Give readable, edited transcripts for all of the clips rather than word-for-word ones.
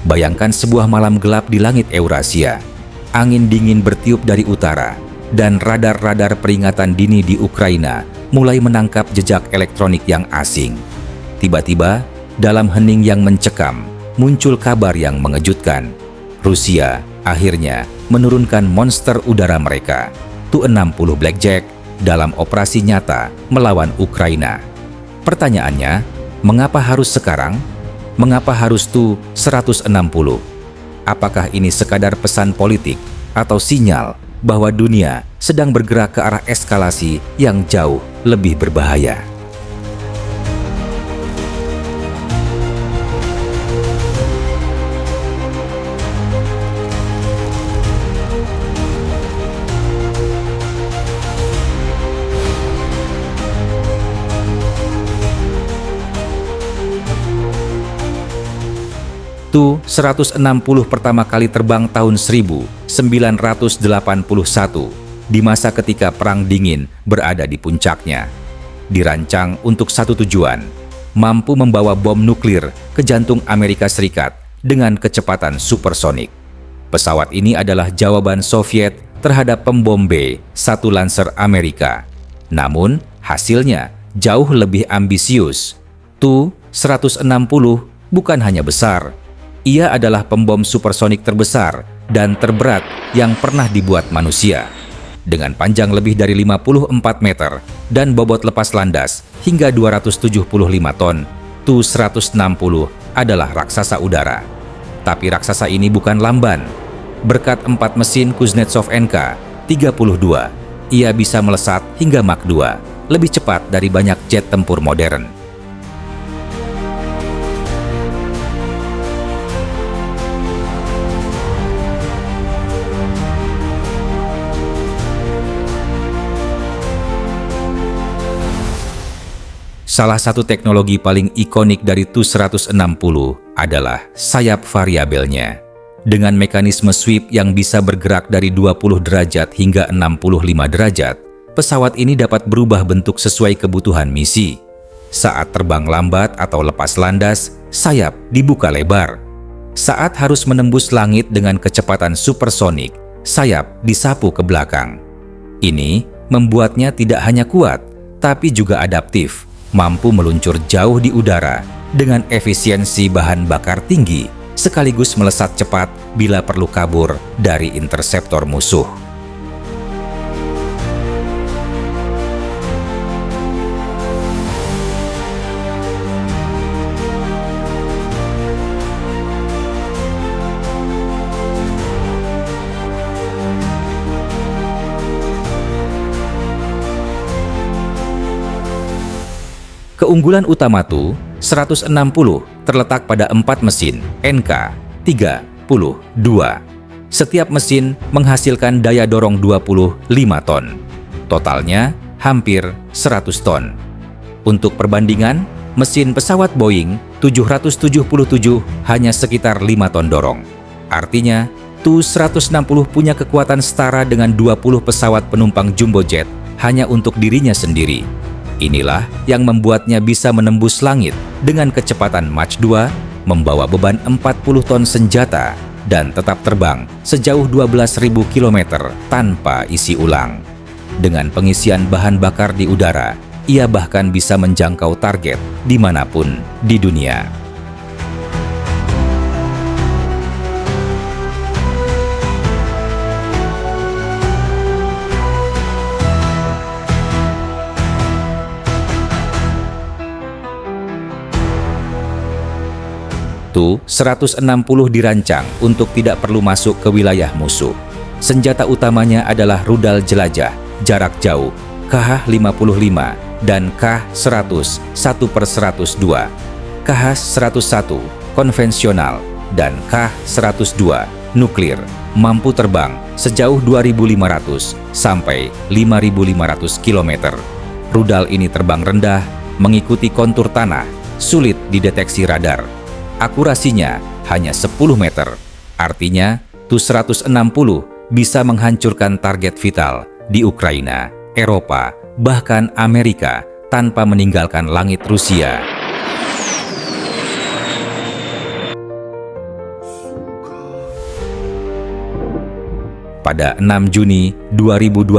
Bayangkan sebuah malam gelap di langit Eurasia. Angin dingin bertiup dari utara, dan radar-radar peringatan dini di Ukraina mulai menangkap jejak elektronik yang asing. Tiba-tiba, dalam hening yang mencekam, muncul kabar yang mengejutkan. Rusia akhirnya menurunkan monster udara mereka, Tu-60 Blackjack, dalam operasi nyata melawan Ukraina. Pertanyaannya, mengapa harus sekarang? Mengapa harus Tu-160? Apakah ini sekadar pesan politik atau sinyal bahwa dunia sedang bergerak ke arah eskalasi yang jauh lebih berbahaya? Tu-160 pertama kali terbang tahun 1981, di masa ketika Perang Dingin berada di puncaknya. Dirancang untuk satu tujuan, mampu membawa bom nuklir ke jantung Amerika Serikat dengan kecepatan supersonik. Pesawat ini adalah jawaban Soviet terhadap pembom B-1 Lancer Amerika. Namun, hasilnya jauh lebih ambisius. Tu-160 bukan hanya besar, ia adalah pembom supersonik terbesar dan terberat yang pernah dibuat manusia. Dengan panjang lebih dari 54 meter dan bobot lepas landas hingga 275 ton, Tu-160 adalah raksasa udara. Tapi raksasa ini bukan lamban. Berkat 4 mesin Kuznetsov NK-32, ia bisa melesat hingga Mach 2, lebih cepat dari banyak jet tempur modern. Salah satu teknologi paling ikonik dari Tu-160 adalah sayap variabelnya. Dengan mekanisme sweep yang bisa bergerak dari 20 derajat hingga 65 derajat, pesawat ini dapat berubah bentuk sesuai kebutuhan misi. Saat terbang lambat atau lepas landas, sayap dibuka lebar. Saat harus menembus langit dengan kecepatan supersonik, sayap disapu ke belakang. Ini membuatnya tidak hanya kuat, tapi juga adaptif, mampu meluncur jauh di udara dengan efisiensi bahan bakar tinggi, sekaligus melesat cepat bila perlu kabur dari interseptor musuh. Keunggulan utama Tu-160 terletak pada 4 mesin NK-32. Setiap mesin menghasilkan daya dorong 25 ton. Totalnya hampir 100 ton. Untuk perbandingan, mesin pesawat Boeing 777 hanya sekitar 5 ton dorong. Artinya, Tu-160 punya kekuatan setara dengan 20 pesawat penumpang jumbo jet hanya untuk dirinya sendiri. Inilah yang membuatnya bisa menembus langit dengan kecepatan Mach 2, membawa beban 40 ton senjata, dan tetap terbang sejauh 12.000 km tanpa isi ulang. Dengan pengisian bahan bakar di udara, ia bahkan bisa menjangkau target dimanapun di dunia. Tu-160 dirancang untuk tidak perlu masuk ke wilayah musuh. Senjata utamanya adalah rudal jelajah jarak jauh KH-55 dan KH-100 1/102, KH-101 konvensional, dan KH-102 nuklir, mampu terbang sejauh 2.500 sampai 5.500 km. Rudal ini terbang rendah, mengikuti kontur tanah, sulit dideteksi radar. Akurasinya hanya 10 meter. Artinya, Tu-160 bisa menghancurkan target vital di Ukraina, Eropa, bahkan Amerika tanpa meninggalkan langit Rusia. Pada 6 Juni 2025,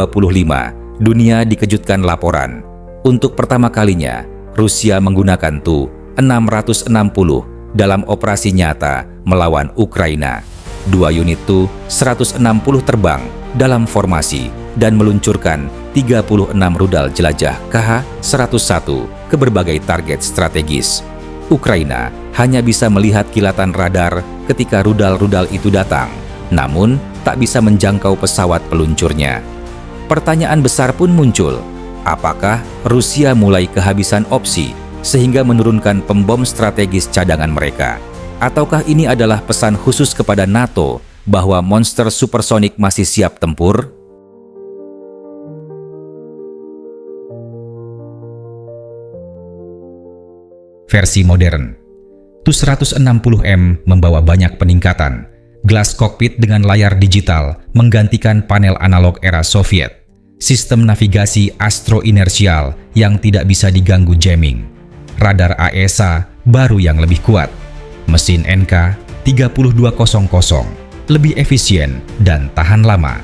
dunia dikejutkan laporan. Untuk pertama kalinya, Rusia menggunakan Tu-660 dalam operasi nyata melawan Ukraina. 2 unit Tu-160 terbang dalam formasi dan meluncurkan 36 rudal jelajah KH-101 ke berbagai target strategis. Ukraina hanya bisa melihat kilatan radar ketika rudal-rudal itu datang, namun tak bisa menjangkau pesawat peluncurnya. Pertanyaan besar pun muncul, apakah Rusia mulai kehabisan opsi sehingga menurunkan pembom strategis cadangan mereka? Ataukah ini adalah pesan khusus kepada NATO bahwa monster supersonik masih siap tempur? Versi modern Tu-160M membawa banyak peningkatan. Gelas kokpit dengan layar digital menggantikan panel analog era Soviet. Sistem navigasi astro-inersial yang tidak bisa diganggu jamming. Radar AESA baru yang lebih kuat. Mesin NK-3200 lebih efisien dan tahan lama.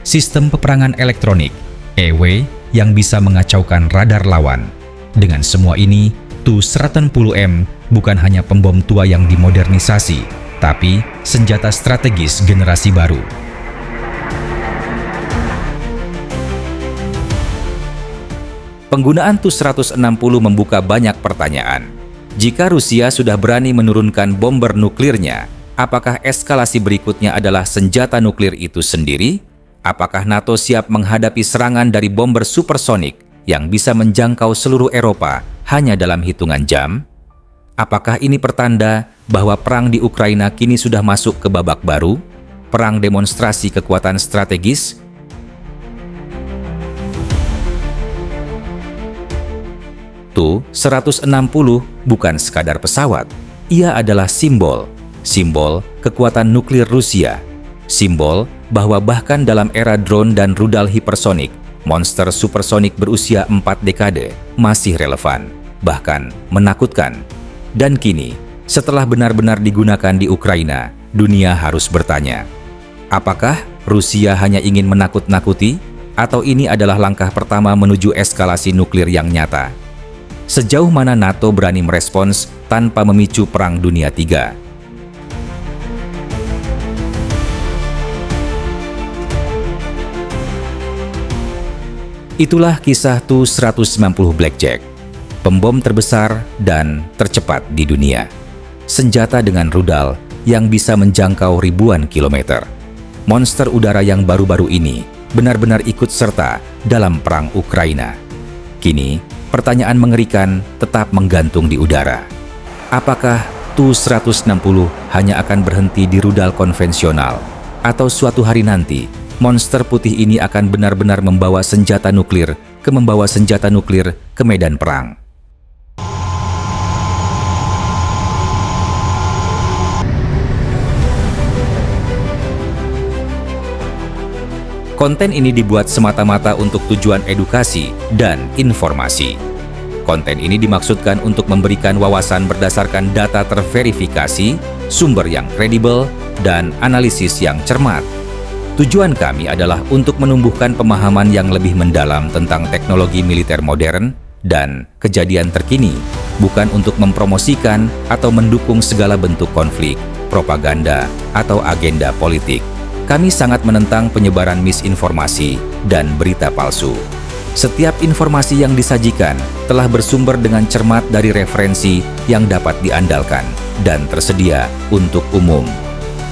Sistem peperangan elektronik EW yang bisa mengacaukan radar lawan. Dengan semua ini, Tu-160M bukan hanya pembom tua yang dimodernisasi, tapi senjata strategis generasi baru. Penggunaan Tu-160 membuka banyak pertanyaan. Jika Rusia sudah berani menurunkan bomber nuklirnya, apakah eskalasi berikutnya adalah senjata nuklir itu sendiri? Apakah NATO siap menghadapi serangan dari bomber supersonik yang bisa menjangkau seluruh Eropa hanya dalam hitungan jam? Apakah ini pertanda bahwa perang di Ukraina kini sudah masuk ke babak baru? Perang demonstrasi kekuatan strategis? Tu-160 bukan sekadar pesawat. Ia adalah simbol kekuatan nuklir Rusia. Simbol bahwa bahkan dalam era drone dan rudal hipersonik, monster supersonik berusia 4 dekade masih relevan, bahkan menakutkan. Dan kini, setelah benar-benar digunakan di Ukraina, dunia harus bertanya, apakah Rusia hanya ingin menakut-nakuti, atau ini adalah langkah pertama menuju eskalasi nuklir yang nyata? Sejauh mana NATO berani merespons tanpa memicu Perang Dunia III? Itulah kisah Tu-190 Blackjack, pembom terbesar dan tercepat di dunia. Senjata dengan rudal yang bisa menjangkau ribuan kilometer. Monster udara yang baru-baru ini benar-benar ikut serta dalam perang Ukraina. Kini, pertanyaan mengerikan tetap menggantung di udara. Apakah Tu-160 hanya akan berhenti di rudal konvensional? Atau suatu hari nanti, monster putih ini akan benar-benar membawa senjata nuklir ke medan perang? Konten ini dibuat semata-mata untuk tujuan edukasi dan informasi. Konten ini dimaksudkan untuk memberikan wawasan berdasarkan data terverifikasi, sumber yang kredibel, dan analisis yang cermat. Tujuan kami adalah untuk menumbuhkan pemahaman yang lebih mendalam tentang teknologi militer modern dan kejadian terkini, bukan untuk mempromosikan atau mendukung segala bentuk konflik, propaganda, atau agenda politik. Kami sangat menentang penyebaran misinformasi dan berita palsu. Setiap informasi yang disajikan telah bersumber dengan cermat dari referensi yang dapat diandalkan dan tersedia untuk umum.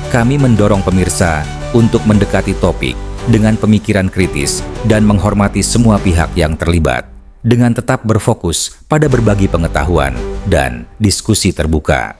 Kami mendorong pemirsa untuk mendekati topik dengan pemikiran kritis dan menghormati semua pihak yang terlibat, dengan tetap berfokus pada berbagi pengetahuan dan diskusi terbuka.